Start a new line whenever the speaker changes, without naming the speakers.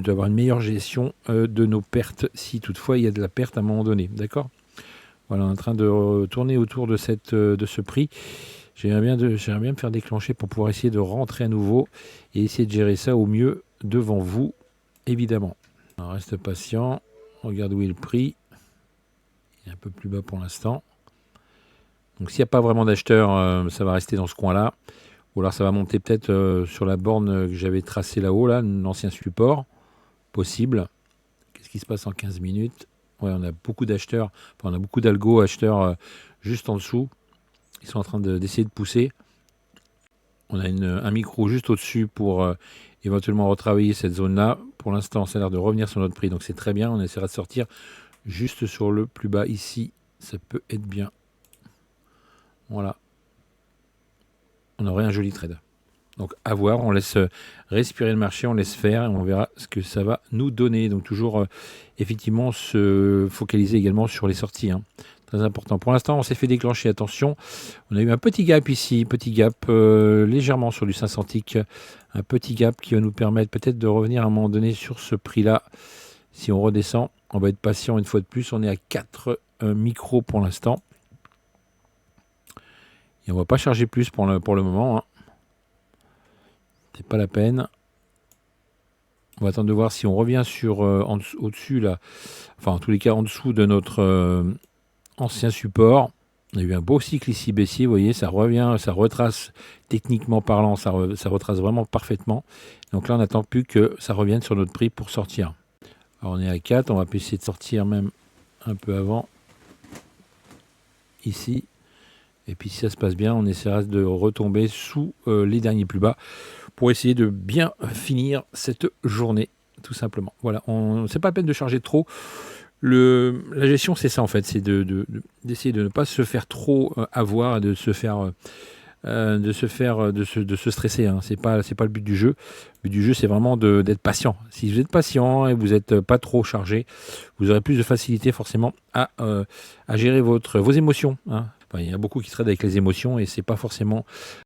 d'avoir une meilleure gestion de nos pertes, si toutefois il y a de la perte à un moment donné, d'accord? Voilà, on est en train de tourner autour de ce prix. J'aimerais bien me faire déclencher pour pouvoir essayer de rentrer à nouveau et essayer de gérer ça au mieux devant vous, évidemment. On reste patient, on regarde où est le prix. Il est un peu plus bas pour l'instant. Donc s'il n'y a pas vraiment d'acheteur, ça va rester dans ce coin-là. Ou alors ça va monter peut-être sur la borne que j'avais tracée là-haut, là, l'ancien support. Possible. Qu'est-ce qui se passe en 15 minutes? Ouais, on a beaucoup d'acheteurs, enfin, on a beaucoup d'algo acheteurs juste en dessous. Ils sont en train d'essayer de pousser. On a un micro juste au-dessus pour éventuellement retravailler cette zone-là. Pour l'instant, ça a l'air de revenir sur notre prix, donc c'est très bien. On essaiera de sortir juste sur le plus bas ici. Ça peut être bien. Voilà. On aurait un joli trade. Donc à voir, on laisse respirer le marché, on laisse faire et on verra ce que ça va nous donner. Donc toujours effectivement se focaliser également sur les sorties. Hein. Très important. Pour l'instant, on s'est fait déclencher, attention. On a eu un petit gap ici, petit gap légèrement sur du 500 tick. Un petit gap qui va nous permettre peut-être de revenir à un moment donné sur ce prix-là. Si on redescend, on va être patient une fois de plus. On est à 4 micros pour l'instant. Et on ne va pas charger plus pour le moment. Hein. C'est pas la peine. On va attendre de voir si on revient sur au-dessus là, enfin en tous les cas en dessous de notre ancien support. On a eu un beau cycle ici baissier, vous voyez, ça revient, ça retrace techniquement parlant, ça retrace vraiment parfaitement. Donc là on n'attend plus que ça revienne sur notre prix pour sortir. Alors on est à 4, on va essayer de sortir même un peu avant, ici. Et puis si ça se passe bien, on essaiera de retomber sous les derniers plus bas pour essayer de bien finir cette journée, tout simplement. Voilà, c'est pas la peine de charger trop. La gestion, c'est ça en fait, c'est d'essayer de ne pas se faire trop avoir, de se stresser. Hein. C'est pas le but du jeu. Le but du jeu, c'est vraiment d'être patient. Si vous êtes patient et vous n'êtes pas trop chargé, vous aurez plus de facilité forcément à gérer vos émotions. Hein. Enfin, il y a beaucoup qui tradent avec les émotions et c'est pas forcément